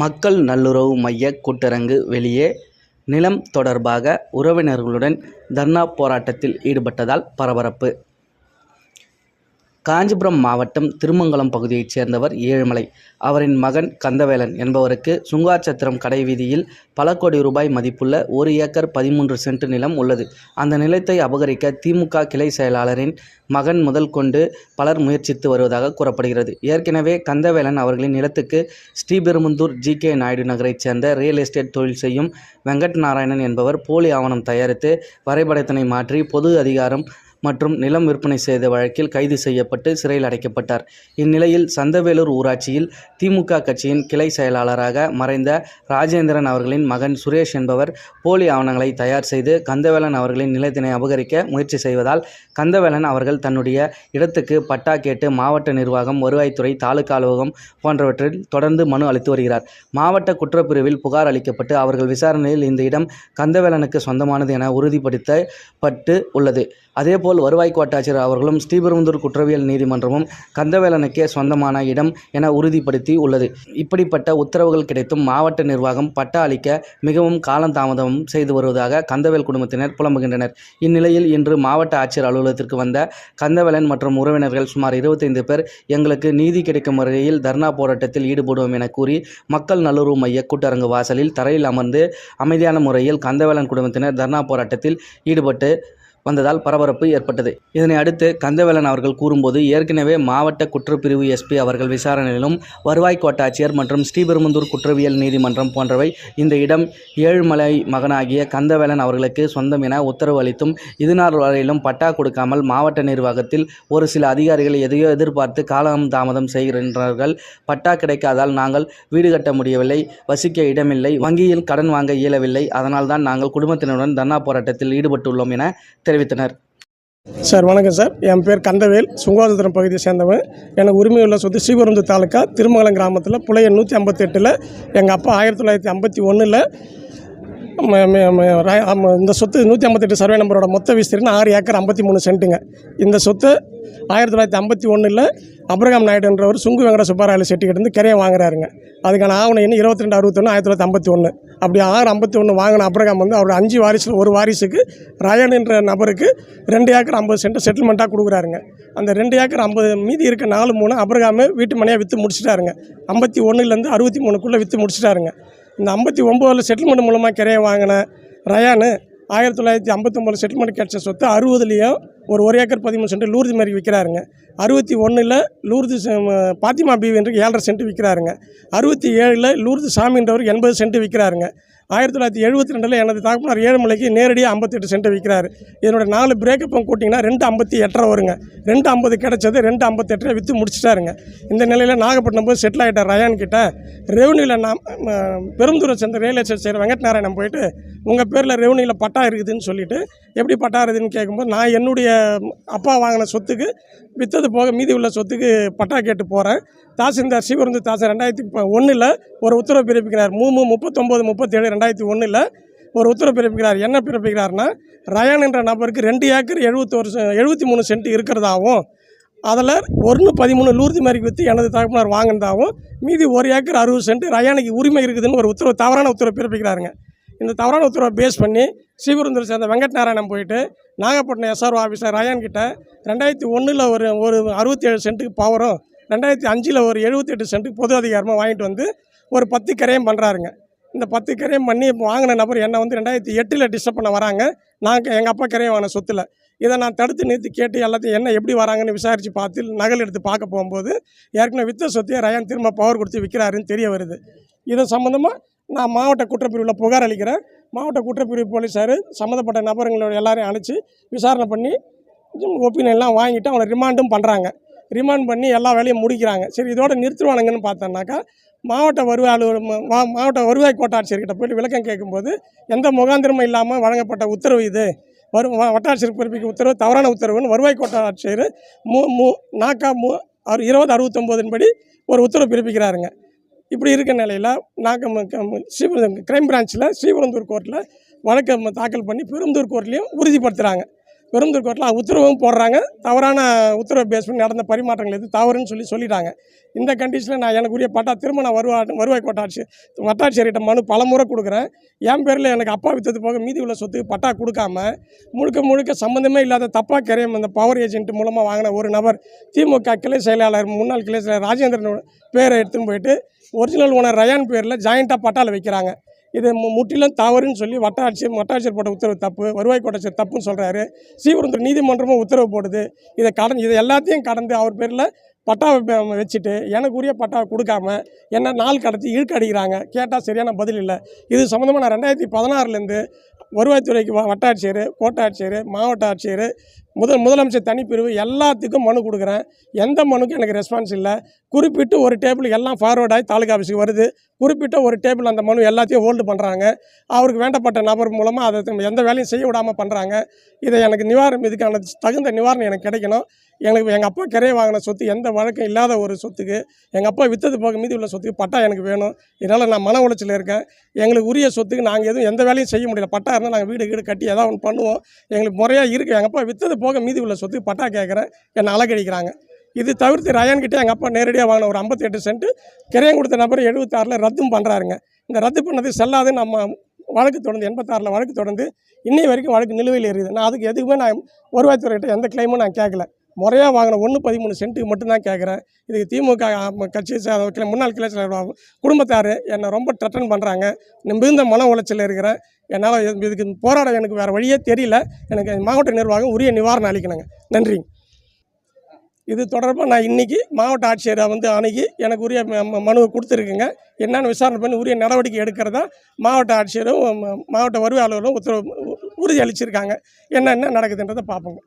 மக்கள் நல்லுறவு மைய கூட்டரங்கு வெளியே நிலம் தொடர்பாக உறவினர்களுடன் தர்ணா போராட்டத்தில் ஈடுபட்டதால் பரபரப்பு. காஞ்சிபுரம் மாவட்டம் திருமங்கலம் பகுதியைச் சேர்ந்தவர் ஏழுமலை. அவரின் மகன் கந்தவேலன் என்பவருக்கு சுங்கார்சத்திரம் கடைவீதியில் பல கோடி ரூபாய் மதிப்புள்ள 1 ஏக்கர் 13 சென்ட் நிலம் உள்ளது. அந்த நிலத்தை அபகரிக்க திமுக கிளை செயலாளரின் மகன் முதல் கொண்டு பலர் முயற்சித்து வருவதாக கூறப்படுகிறது. ஏற்கனவே கந்தவேலன் அவர்களின் நிலத்துக்கு ஸ்ரீபெரும்புதூர் ஜி.கே. நாயுடு நகரைச் சேர்ந்த ரியல் எஸ்டேட் தொழில் செய்யும் வெங்கட் நாராயணன் என்பவர் போலி ஆவணம் தயாரித்து வரைபடத்தினை மாற்றி பொது அதிகாரம் மற்றும் நிலம் விற்பனை செய்த வழக்கில் கைது செய்யப்பட்டு சிறையில் அடைக்கப்பட்டார். இந்நிலையில் சந்தவேலூர் ஊராட்சியில் திமுக கட்சியின் கிளை செயலாளராக மறைந்த ராஜேந்திரன் அவர்களின் மகன் சுரேஷ் என்பவர் போலி ஆவணங்களை தயார் செய்து கந்தவேலன் அவர்களின் நிலத்தினை அபகரிக்க முயற்சி செய்வதால் கந்தவேலன் அவர்கள் தன்னுடைய இடத்துக்கு பட்டா கேட்டு மாவட்ட நிர்வாகம், வருவாய்த்துறை, தாலுகா அலுவலகம் போன்றவற்றில் தொடர்ந்து மனு அளித்து வருகிறார். மாவட்ட குற்றப்பிரிவில் புகார் அளிக்கப்பட்டு அவர்கள் விசாரணையில் இந்த இடம் கந்தவேலனுக்கு சொந்தமானது என உறுதிப்படுத்தப்பட்டு உள்ளது. அதேபோல் வருவாய் கோட்டாட்சியர் அவர்களும் ஸ்ரீபெரும்புதூர் குற்றவியல் நீதிமன்றமும் கந்தவேலனுக்கே சொந்தமான இடம் என உறுதிப்படுத்தி உள்ளது. இப்படிப்பட்ட உத்தரவுகள் கிடைத்தும் மாவட்ட நிர்வாகம் பட்டா அளிக்க மிகவும் காலதாமதம் செய்து வருவதாக கந்தவேல் குடும்பத்தினர் புலம்புகின்றனர். இந்நிலையில் இன்று மாவட்ட ஆட்சியர் அலுவலகத்திற்கு வந்த கந்தவேலன் மற்றும் உறவினர்கள் சுமார் 25 பேர் எங்களுக்கு நீதி கிடைக்கும் வரையில் தர்ணா போராட்டத்தில் ஈடுபடுவோம் என கூறி மக்கள் நல்லுறவு மைய கூட்டரங்கு வாசலில் தரையில் அமர்ந்து அமைதியான முறையில் கந்தவேலன் குடும்பத்தினர் தர்ணா போராட்டத்தில் ஈடுபட்டு வந்ததால் பரபரப்பு ஏற்பட்டது. இதனை அடுத்து கந்தவேலன் அவர்கள் கூறும்போது, ஏற்கனவே மாவட்ட குற்றப்பிரிவு எஸ்பி அவர்கள் விசாரணையிலும் வருவாய் கோட்டாட்சியர் மற்றும் ஸ்ரீபெரும்புதூர் குற்றவியல் நீதிமன்றம் போன்றவை இந்த இடம் ஏழுமலை மகனாகிய கந்தவேலன் அவர்களுக்கு சொந்தம் என உத்தரவு அளித்தும் இதுநாள் வரையிலும் பட்டா கொடுக்காமல் மாவட்ட நிர்வாகத்தில் ஒரு சில அதிகாரிகள் எதையோ எதிர்பார்த்து காலம் தாமதம் செய்கின்றார்கள். பட்டா கிடைக்காதால் நாங்கள் வீடு கட்ட முடியவில்லை, வசிக்க இடமில்லை, வங்கியில் கடன் வாங்க இயலவில்லை. அதனால்தான் நாங்கள் குடும்பத்தினருடன் தர்ணா போராட்டத்தில் ஈடுபட்டுள்ளோம் என தெரிவித்தனர். சார் வணக்கம் சார். என் பேர் கந்தவேல், சுங்கார்சத்திரம் பகுதியை சேர்ந்தவன். எனக்கு உரிமை உள்ள சொத்து ஸ்ரீபெரும்புதூர் தாலுக்கா திருமங்கலம் கிராமத்தில் புலைய 158 எங்கள் அப்பா 1951 இந்த சொத்து 158 சர்வே நம்பரோட மொத்த விஸ்தீர்ணம் 6 ஏக்கர் 53 சென்ட்டுங்க. இந்த சொத்து 1951 அப்ரஹாம் நாயுடுன்றவர் சுங்கு வெங்கட சுப்பராயல் செட்டிக்கிட்டு கிரையை வாங்குறாருங்க. அதுக்கான ஆவணம் எண்ணி 22/61 1951. அப்படி 6/51 வாங்கின அப்ரஹாம் அவர் 5 வாரிசில் ஒரு வாரிசுக்கு ரயன் என்ற நபருக்கு 2 ஏக்கர் 50 சென்ட் செட்டில்மெண்ட்டாக கொடுக்குறாருங்க. அந்த 2 ஏக்கர் 50 மீதி இருக்க 4/3 அப்ரஹாம் வீட்டு மனையாக விற்று முடிச்சிட்டாருங்க. 51 63 விற்று முடிச்சிட்டாருங்க. இந்த 59 செட்டில்மெண்ட் மூலமாக கிரையை வாங்கின ரயானு 1959 செட்டில்மெண்ட் கிடைச்ச சொத்து 60 ஒரு ஏக்கர் 13 சென்ட் லூர்து மாரி விற்கிறாருங்க. 61 லூர்து பாத்திமா பீவி என்று 7.5 சென்ட் விற்கிறாருங்க. 67 லூர்து சாமின்றவர் 80 சென்ட் விற்கிறாருங்க. 1972 எனது தகப்பனார் ஏழுமலைக்கு நேரடியாக 58 சென்ட் விற்கிறாரு. இதனோட 4 பிரேக்கப்பும் கூட்டிங்கன்னா 258 வருங்க. 250 கிடைச்சது 258 விற்று முடிச்சிட்டாருங்க. இந்த நிலையில் நாகப்பட்டினம் போய் செட்டில் ஆகிட்டார் ரயான் கிட்ட. ரெவன்யூவில் நான் பெருந்தூரை சேர்ந்த ரியல் எஸ்டேட் செய்கிற வெங்கட் நாராயணன் போயிட்டு உங்கள் பேரில் ரெவன்யூவில் பட்டா இருக்குதுன்னு சொல்லிவிட்டு எப்படி பட்டா இருக்குதுன்னு கேட்கும்போது, நான் என்னுடைய அப்பா வாங்கின சொத்துக்கு விற்றது போக மீதி உள்ள சொத்துக்கு பட்டா கேட்டு போகிறேன். தாசில்தார் ஸ்ரீபெரும்புதூர் தாசில்தார் 2001 ஒரு உத்தரவு பிறப்பிக்கிறார். 39/37/2001 ஒரு உத்தரவு பிறப்பிக்கிறார். என்ன பிறப்பிக்கிறார்னா, ரயான் என்ற நபருக்கு 2 ஏக்கர் 73 சென்ட் இருக்கிறதாகவும் அதில் 1/13 லூர்தி மாதிரி விற்று எனது தகப்பனார் வாங்கினதாகவும் மீதி 1 ஏக்கர் 60 சென்ட் ரயானுக்கு உரிமை இருக்குதுன்னு ஒரு உத்தரவு, தவறான உத்தரவு பிறப்பிக்கிறாருங்க. இந்த தவறான உத்தரவை பேஸ் பண்ணி ஸ்ரீபெரும்புதூர் சேர்ந்த வெங்கட் நாராயணன் போயிட்டு நாகப்பட்டினம் எஸ்ஆர்ஓ ஆஃபீஸர் ரயான் கிட்ட 2001 ஒரு 67 சென்ட்டுக்கு பவரும் 2005 ஒரு 78 சென்ட்டுக்கு பொது அதிகாரமாக வாங்கிட்டு வந்து ஒரு 10 கிரையம் பண்ணுறாருங்க. இந்த 10 கிரையம் பண்ணி வாங்கின நபர் என்னை 2008 டிஸ்டர்ப் பண்ண வராங்க. எங்கள் அப்பா கிரையம் வாங்கின சொத்தில் இதை நான் தடுத்து நிறுத்தி கேட்டு எல்லாத்தையும் என்ன எப்படி வராங்கன்னு விசாரித்து பார்த்து நகல் எடுத்து பார்க்க போகும்போது ஏற்கனவே விற்ற சொத்தையே ரயான் திரும்ப பவர் கொடுத்து விற்கிறாருன்னு தெரிய வருது. இதை சம்மந்தமாக நான் மாவட்ட குற்றப்பிரிவில் புகார் அளிக்கிறேன். மாவட்ட குற்றப்பிரிவு போலீஸார் சம்மந்தப்பட்ட நபர்களோட எல்லாரையும் அழைச்சி விசாரணை பண்ணி ஒப்பீனியன்லாம் வாங்கிட்டு அவனை ரிமாண்டும் பண்ணுறாங்க. ரிமாண்ட் பண்ணி எல்லா வேலையும் முடிக்கிறாங்க. சரி, இதோட நிறுத்துவானுங்கன்னு பார்த்தோன்னாக்கா மாவட்ட வருவாய் கோட்டாட்சியர்கிட்ட போய்ட்டு விளக்கம் கேட்கும்போது, எந்த முகாந்திரமும் இல்லாமல் வழங்கப்பட்ட உத்தரவு இது, வட்டாட்சியர் பிறப்பிக்க உத்தரவு தவறான உத்தரவுன்னு வருவாய் கோட்டாட்சியர் 2069 படி ஒரு உத்தரவு பிறப்பிக்கிறாருங்க. இப்படி இருக்க நிலையில் நாங்கள் கிரைம் பிரான்ச்சில் ஸ்ரீபெரும்புதூர் கோர்ட்டில் வழக்கை தாக்கல் பண்ணி பெரும்புதூர் கோர்ட்லேயும் உறுதிப்படுத்துகிறாங்க. பெருந்தூர் கோர்ட்டில் உத்தரவும் போடுறாங்க. தவறான உத்தரவை பேஸ் பண்ணி நடந்த பரிமாற்றங்கள் எது தவறுன்னு சொல்லிட்டாங்க. இந்த கண்டிஷனில் நான் எனக்குரிய பட்டா திரும்ப நான் வருவாய் வட்டாட்சியர்கிட்ட மனு பலமுறை கொடுக்குறேன். என் பேரில் எனக்கு அப்பா வித்தது போக மீதி உள்ள சொத்துக்கு பட்டா கொடுக்காம முழுக்க சம்மந்தமே இல்லாத தப்பாக கரையும் அந்த பவர் ஏஜென்ட் மூலமாக வாங்கின ஒரு நபர் திமுக கிளை செயலாளர் முன்னாள் கிளை செயலாளர் ராஜேந்திரன் பேரை எடுத்துன்னு போயிட்டு ஒரிஜினல் ஓனர் ரயான் பேரில் ஜாயிண்ட்டாக பட்டாவில் வைக்கிறாங்க. இது முற்றிலும் தவறுன்னு சொல்லி வட்டாட்சியர் போட்ட உத்தரவு தப்பு, வருவாய் கோட்டாட்சியர் தப்புன்னு சொல்கிறாரு. ஸ்ரீபெரும்புதூர் நீதிமன்றமும் உத்தரவு போடுது. இதை எல்லாத்தையும் கடந்து அவர் பேரில் பட்டாவை வச்சுட்டு எனக்கு உரிய பட்டாவை கொடுக்காம என்ன நாள் கடத்தி இழுக்க அடிக்கிறாங்க. கேட்டால் சரியான பதில் இல்லை. இது சம்மந்தமாக நான் 2016 வருவாய்த்துறைக்கு வட்டாட்சியர், கோட்டாட்சியர், மாவட்ட ஆட்சியர், முதலமைச்சர் தனிப்பிரிவு எல்லாத்துக்கும் மனு கொடுக்குறேன். எந்த மனுக்கும் எனக்கு ரெஸ்பான்ஸ் இல்லை. குறிப்பிட்டு ஒரு டேபிள் எல்லாம் ஃபார்வர்ட் ஆகி தாலுகா ஆஃபீஸுக்கு வருது. குறிப்பிட்ட ஒரு டேபிள் அந்த மனு எல்லாத்தையும் ஹோல்டு பண்ணுறாங்க. அவருக்கு வேண்டப்பட்ட நபர் மூலமாக அதை எந்த வேலையும் செய்ய விடாமல் பண்ணுறாங்க. இதை எனக்கு இதுக்கான தகுந்த நிவாரணம் எனக்கு கிடைக்கணும். எங்கள் அப்பா கிரையை வாங்கின சொத்து எந்த வழக்கம் இல்லாத ஒரு சொத்துக்கு எங்கள் அப்பா விற்றது போக மீதி உள்ள சொத்துக்கு பட்டா எனக்கு வேணும். இதனால் நான் மன உளைச்சல் இருக்கேன். எங்களுக்கு உரிய சொத்துக்கு நாங்கள் எந்த வேலையும் செய்ய முடியல. பட்டா இருந்தால் நாங்கள் வீடு கட்டி ஏதாவது ஒன்று பண்ணுவோம். எங்களுக்கு முறையாக இருக்குது. எங்கள் அப்பா விற்றது போக மீதி உள்ள சொத்துக்கு பட்டா கேட்குறேன். என்னை அலக்கடிக்கிறாங்க. இது தவிர்த்து ரயான்கிட்டே எங்கள் அப்பா நேரடியாக வாங்கின ஒரு 58 சென்ட் கிரையம் கொடுத்த நபர் 76 ரத்தும் பண்ணுறாருங்க. இந்த ரத்து பண்ணது செல்லாது. நம்ம வழக்கு தொடர்ந்து 86 வழக்கு தொடர்ந்து இன்னை வரைக்கும் வழக்கு நிலுவையில் இருக்குது. நான் அதுக்கு எதுக்குமே நான் வருவாய்த்துறையிட்ட எந்த கிளைமும் நான் கேட்கல. முறையாக வாங்கின 1/13 சென்ட்டுக்கு மட்டும்தான் கேட்குறேன். இதுக்கு திமுக கட்சி முன்னாள் கிளை குடும்பத்தார் என்னை ரொம்ப த்ரெட்டன் பண்ணுறாங்க. மிகுந்த மன உளைச்சல் இருக்கிறேன். என்னால் இதுக்கு போராட எனக்கு வேறு வழியே தெரியல. எனக்கு மாவட்ட நிர்வாகம் உரிய நிவாரணம் அளிக்கணுங்க. நன்றி. இது தொடர்பாக நான் இன்றைக்கி மாவட்ட ஆட்சியரை அணுகி எனக்கு உரிய மனுவை கொடுத்துருக்குங்க. என்னென்னு விசாரணை பண்ணி உரிய நடவடிக்கை எடுக்கிறதா மாவட்ட ஆட்சியரும் மாவட்ட வருவாய் அலுவலரும் உறுதி அளிச்சிருக்காங்க. என்ன நடக்குதுன்றதை பார்ப்போங்க.